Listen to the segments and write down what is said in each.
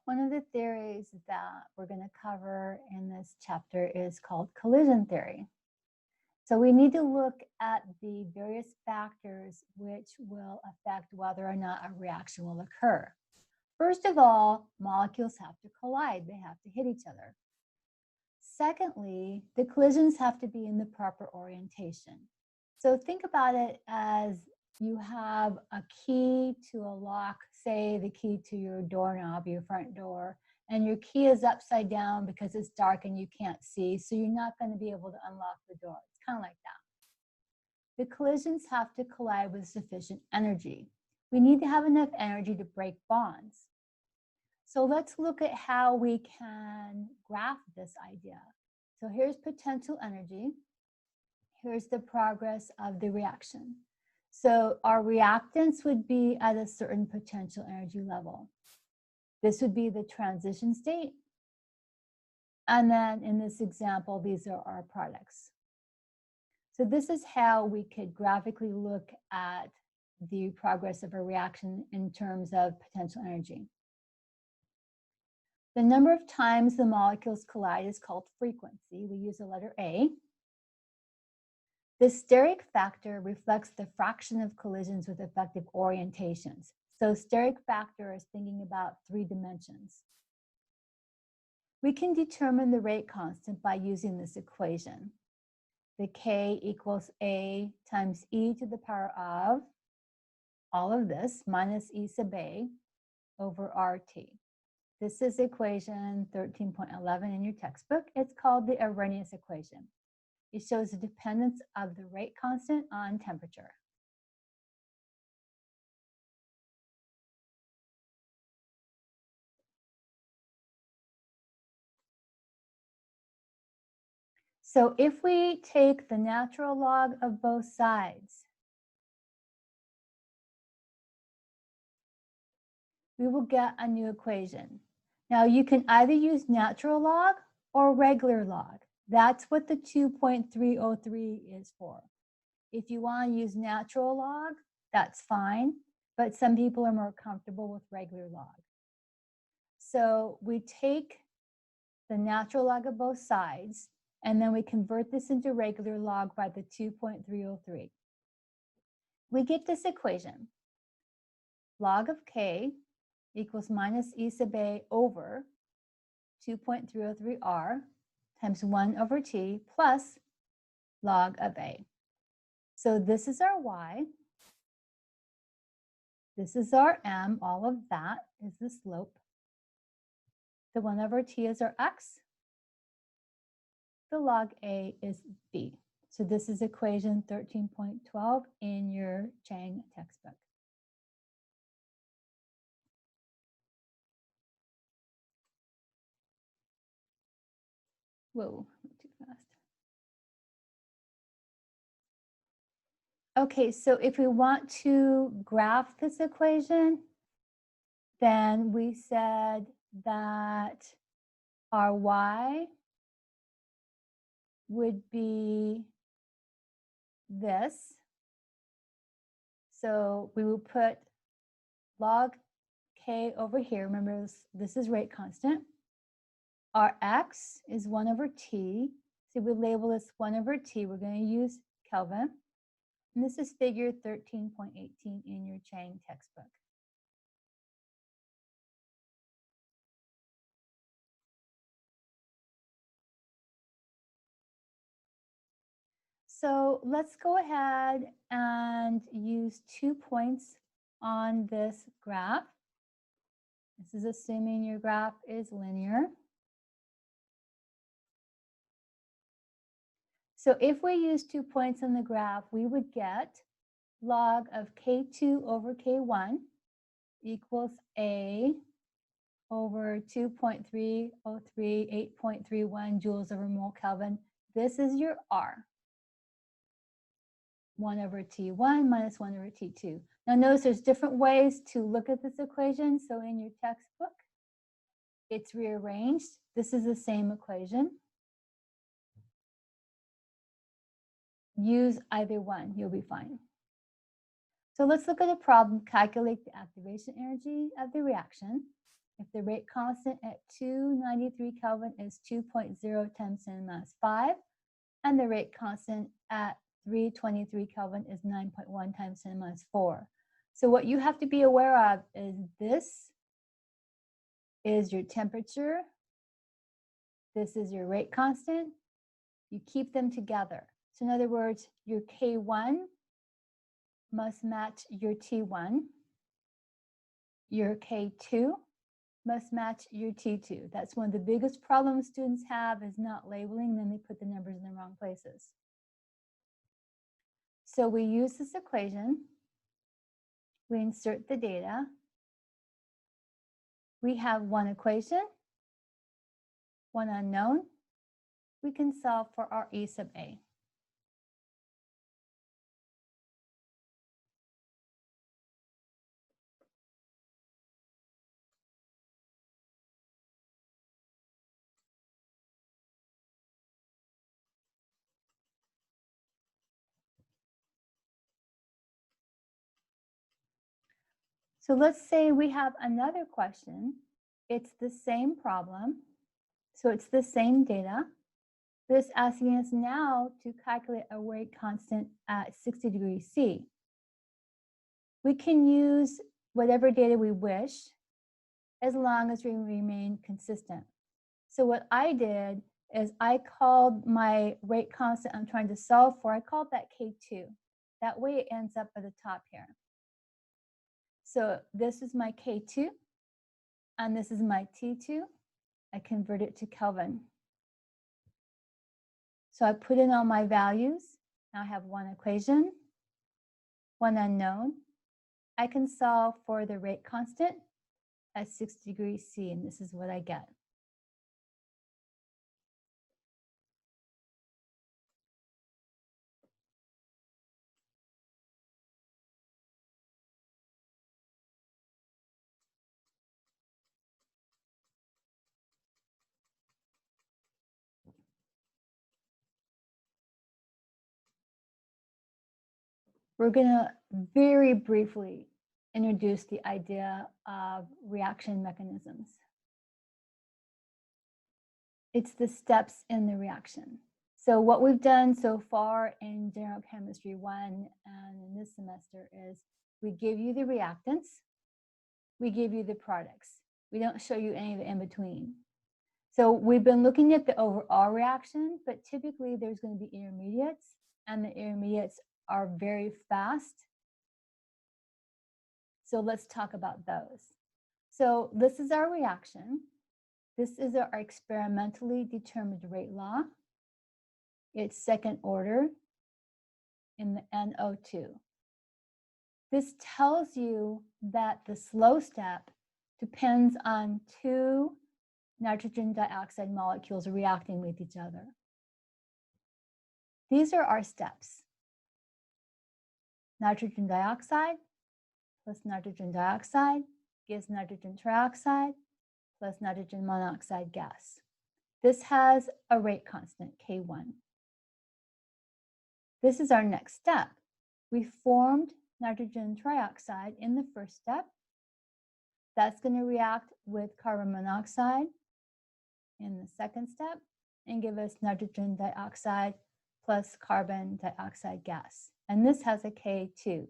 One of the theories that we're going to cover in this chapter is called collision theory. So we need to look at the various factors which will affect whether or not a reaction will occur. First of all, molecules have to collide. They have to hit each other. Secondly, the collisions have to be in the proper orientation. So think about it as you have a key to a lock, say the key to your doorknob, your front door, and your key is upside down because it's dark and you can't see, so you're not going to be able to unlock the door. It's kind of like that. The collisions have to collide with sufficient energy. We need to have enough energy to break bonds. So let's look at how we can graph this idea. So here's potential energy. Here's the progress of the reaction. So our reactants would be at a certain potential energy level. This would be the transition state. And then in this example, these are our products. So this is how we could graphically look at the progress of a reaction in terms of potential energy. The number of times the molecules collide is called frequency. We use the letter A. The steric factor reflects the fraction of collisions with effective orientations. So steric factor is thinking about 3 dimensions. We can determine the rate constant by using this equation. The K equals A times e to the power of all of this minus e sub A over RT. This is equation 13.11 in your textbook. It's called the Arrhenius Equation. It shows the dependence of the rate constant on temperature. So if we take the natural log of both sides, we will get a new equation. Now you can either use natural log or regular log. That's what the 2.303 is for. If you want to use natural log, that's fine, but some people are more comfortable with regular log. So we take the natural log of both sides, and then we convert this into regular log by the 2.303. We get this equation. Log of K equals minus e sub A over 2.303R times 1 over T plus log of A. So this is our Y. This is our M. All of that is the slope. The 1 over T is our X. The log A is B. So this is equation 13.12 in your Chang textbook. Whoa, too fast. Okay, so if we want to graph this equation, then we said that our Y would be this. So we will put log K over here. Remember, this is rate constant. Our X is 1 over T. So we label this 1 over T. We're going to use Kelvin. And this is figure 13.18 in your Chang textbook. So let's go ahead and use 2 points on this graph. This is assuming your graph is linear. So if we use 2 points on the graph, we would get log of K2 over K1 equals A over 2.303, 8.31 joules over mole Kelvin. This is your R. 1 over T1 minus 1 over T2. Now notice there's different ways to look at this equation. So in your textbook, it's rearranged. This is the same equation. Use either one, you'll be fine. So let's look at a problem, calculate the activation energy of the reaction. If the rate constant at 293 Kelvin is 2.0 times 10 to the minus 5, and the rate constant at 323 Kelvin is 9.1 times 10 to the minus 4. So what you have to be aware of is this is your temperature. This is your rate constant. You keep them together. So in other words, your K1 must match your T1. Your K2 must match your T2. That's one of the biggest problems students have, is not labeling, then they put the numbers in the wrong places. So we use this equation. We insert the data. We have one equation, one unknown. We can solve for our E sub A. So let's say we have another question. It's the same problem. So it's the same data. But it's asking us now to calculate a rate constant at 60 degrees C. We can use whatever data we wish as long as we remain consistent. So what I did is I called my rate constant I'm trying to solve for, I called that K2. That way it ends up at the top here. So this is my K2, and this is my T2. I convert it to Kelvin. So I put in all my values. Now I have one equation, one unknown. I can solve for the rate constant at 60 degrees C, and this is what I get. We're going to very briefly introduce the idea of reaction mechanisms. It's the steps in the reaction. So what we've done so far in General Chemistry 1 and in this semester is we give you the reactants, we give you the products. We don't show you any of the in between. So we've been looking at the overall reaction, but typically there's going to be intermediates, and the intermediates are very fast. So let's talk about those. So this is our reaction. This is our experimentally determined rate law. It's second order in the NO2. This tells you that the slow step depends on two nitrogen dioxide molecules reacting with each other. These are our steps. Nitrogen dioxide plus nitrogen dioxide gives nitrogen trioxide plus nitrogen monoxide gas. This has a rate constant, K1. This is our next step. We formed nitrogen trioxide in the first step. That's going to react with carbon monoxide in the second step and give us nitrogen dioxide plus carbon dioxide gas. And this has a K2.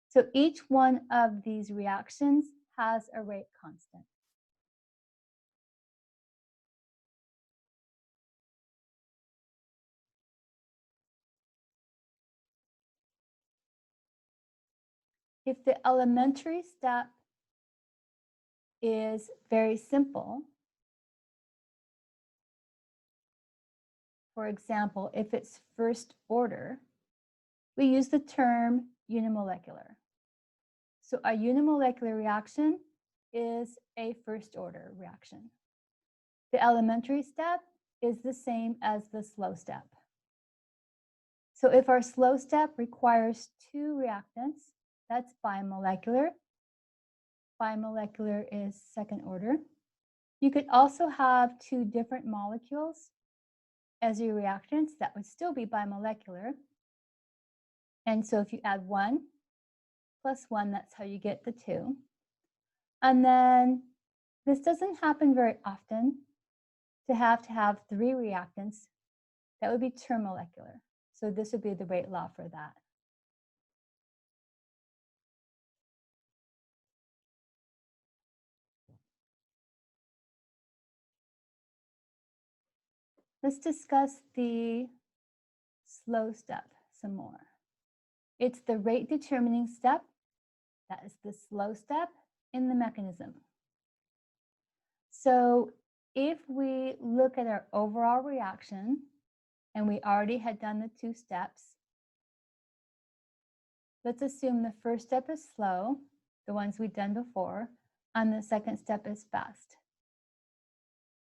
So each one of these reactions has a rate constant. If the elementary step is very simple, for example, if it's first order, we use the term unimolecular. So a unimolecular reaction is a first order reaction. The elementary step is the same as the slow step. So if our slow step requires two reactants, that's bimolecular. Bimolecular is second order. You could also have two different molecules as your reactants. That would still be bimolecular. And so if you add 1 plus 1, that's how you get the 2. And then This doesn't happen very often to have 3 reactants. That would be termolecular. So this would be the rate law for that. Let's discuss the slow step some more. It's the rate determining step. That is the slow step in the mechanism. So if we look at our overall reaction, and we already had done the 2 steps, let's assume the first step is slow, the ones we've done before, and the second step is fast.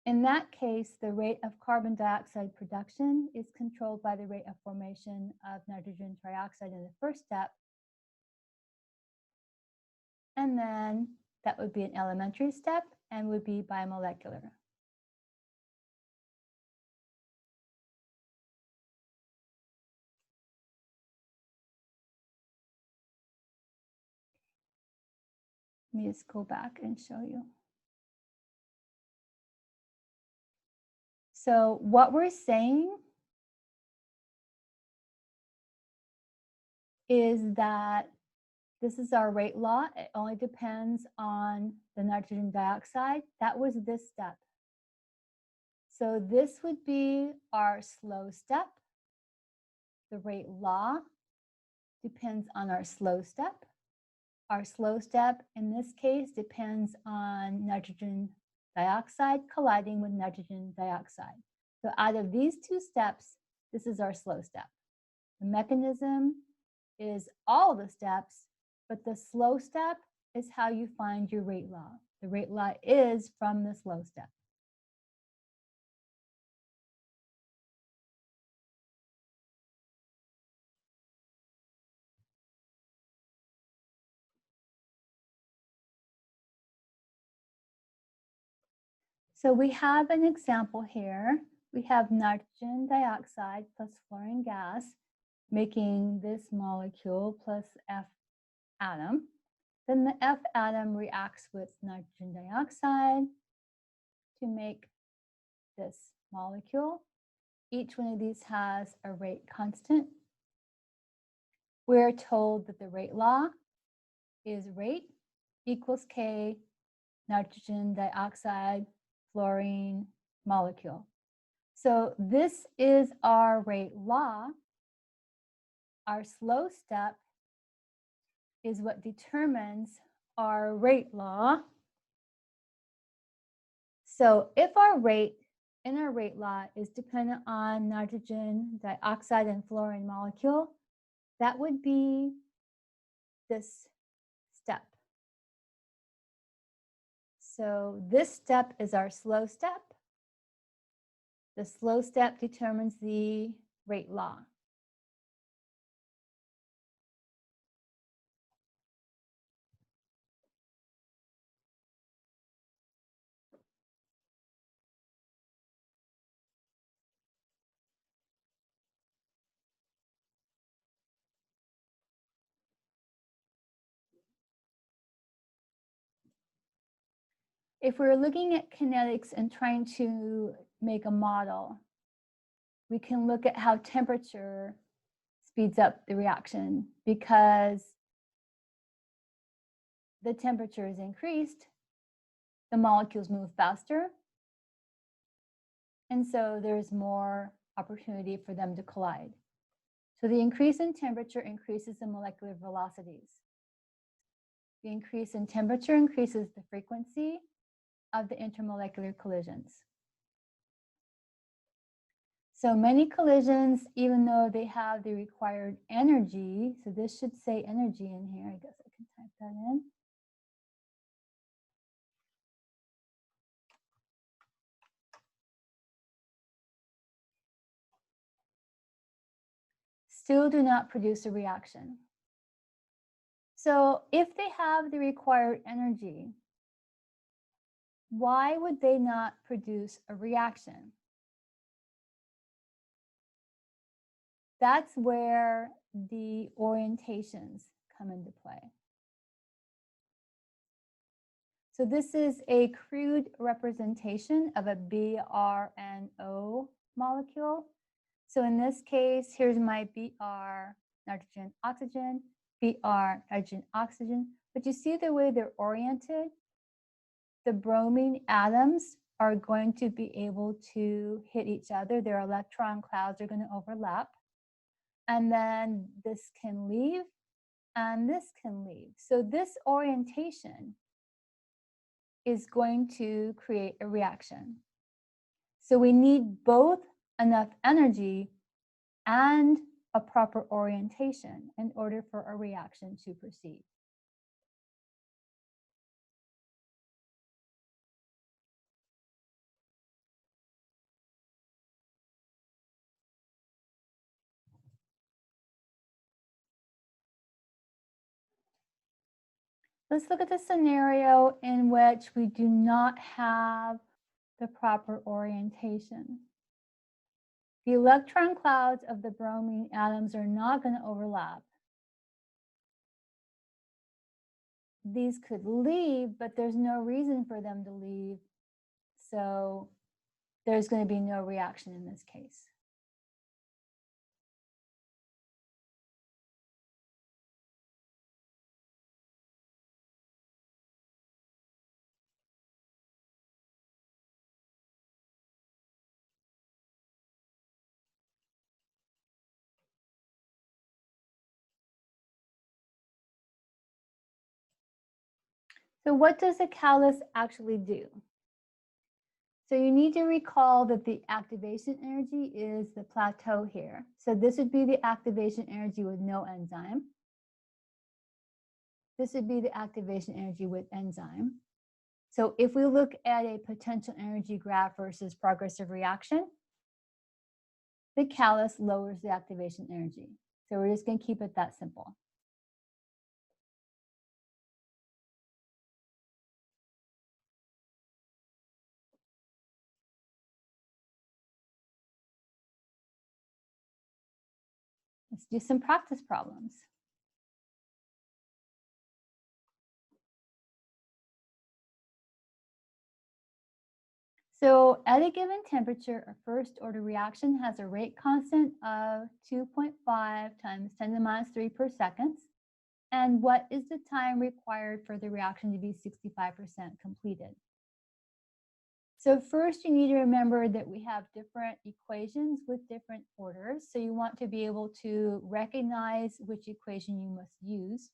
In that case, the rate of carbon dioxide production is controlled by the rate of formation of nitrogen trioxide in the first step. And then that would be an elementary step and would be bimolecular. Let me just go back and show you. So what we're saying is that this is our rate law. It only depends on the nitrogen dioxide. That was this step. So this would be our slow step. The rate law depends on our slow step. Our slow step, in this case, depends on nitrogen dioxide colliding with nitrogen dioxide. So out of these 2 steps, this is our slow step. The mechanism is all the steps, but the slow step is how you find your rate law. The rate law is from the slow step. So we have an example here. We have nitrogen dioxide plus fluorine gas making this molecule plus F atom. Then the F atom reacts with nitrogen dioxide to make this molecule. Each one of these has a rate constant. We're told that the rate law is rate equals K nitrogen dioxide fluorine molecule. So this is our rate law. Our slow step is what determines our rate law. So if our rate in our rate law is dependent on nitrogen dioxide and fluorine molecule, that would be this step. So this step is our slow step. The slow step determines the rate law. If we're looking at kinetics and trying to make a model, we can look at how temperature speeds up the reaction, because the temperature is increased, the molecules move faster, and so there's more opportunity for them to collide. So the increase in temperature increases the molecular velocities. The increase in temperature increases the frequency of the intermolecular collisions. So many collisions, even though they have the required energy, so this should say energy in here, I guess I can type that in. Still do not produce a reaction. So if they have the required energy, why would they not produce a reaction? That's where the orientations come into play. So this is a crude representation of a BRNO molecule. So in this case, here's my Br nitrogen oxygen, Br nitrogen oxygen. But you see the way they're oriented? The bromine atoms are going to be able to hit each other. Their electron clouds are going to overlap. And then this can leave and this can leave. So this orientation is going to create a reaction. So we need both enough energy and a proper orientation in order for a reaction to proceed. Let's look at the scenario in which we do not have the proper orientation. The electron clouds of the bromine atoms are not going to overlap. These could leave, but there's no reason for them to leave. So there's going to be no reaction in this case. So what does a catalyst actually do? So you need to recall that the activation energy is the plateau here. So this would be the activation energy with no enzyme. This would be the activation energy with enzyme. So if we look at a potential energy graph versus progressive reaction, the catalyst lowers the activation energy. So we're just going to keep it that simple. Let's do some practice problems. So at a given temperature, a first order reaction has a rate constant of 2.5 times 10 to the minus 3 per second. And what is the time required for the reaction to be 65% completed? So first, you need to remember that we have different equations with different orders. So you want to be able to recognize which equation you must use.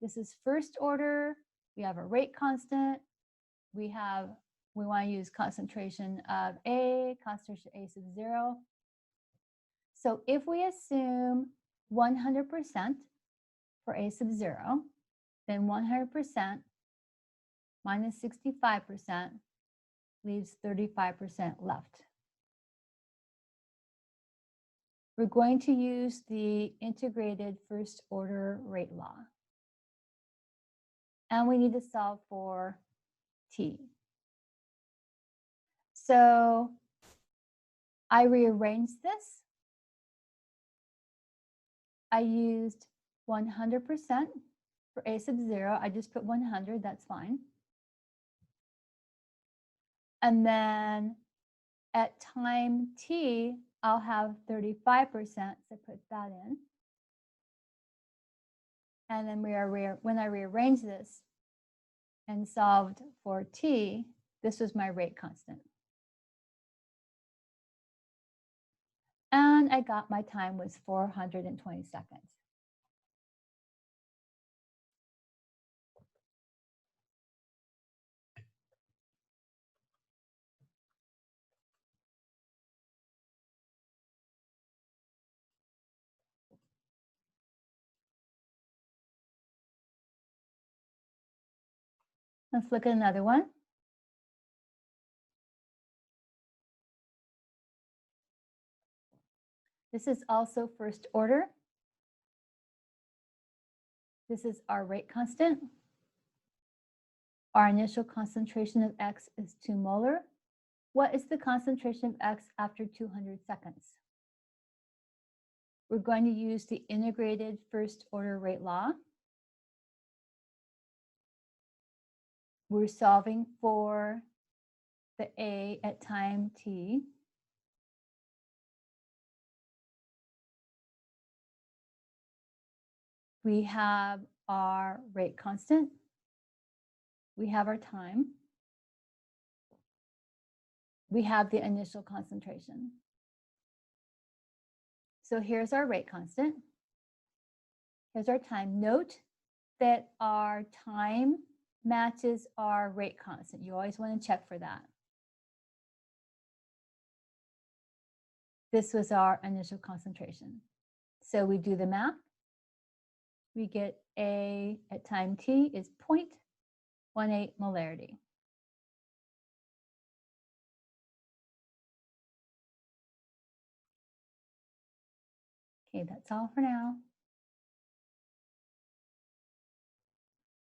This is first order. We have a rate constant. We want to use concentration of A, concentration A sub 0. So if we assume 100% for A sub 0, then 100% minus 65% leaves 35% left. We're going to use the integrated first order rate law. And we need to solve for T. So I rearranged this. I used 100% for A sub 0. I just put 100, that's fine. And then at time T, I'll have 35%, so put that in. And then when I rearrange this and solved for T, this was my rate constant. And I got my time was 420 seconds. Let's look at another one. This is also first order. This is our rate constant. Our initial concentration of X is 2 molar. What is the concentration of X after 200 seconds? We're going to use the integrated first order rate law. We're solving for the A at time t. We have our rate constant. We have our time. We have the initial concentration. So here's our rate constant. Here's our time. Note that our time matches our rate constant. You always want to check for that. This was our initial concentration. So we do the math. We get A at time t is 0.18 molarity. Okay, that's all for now.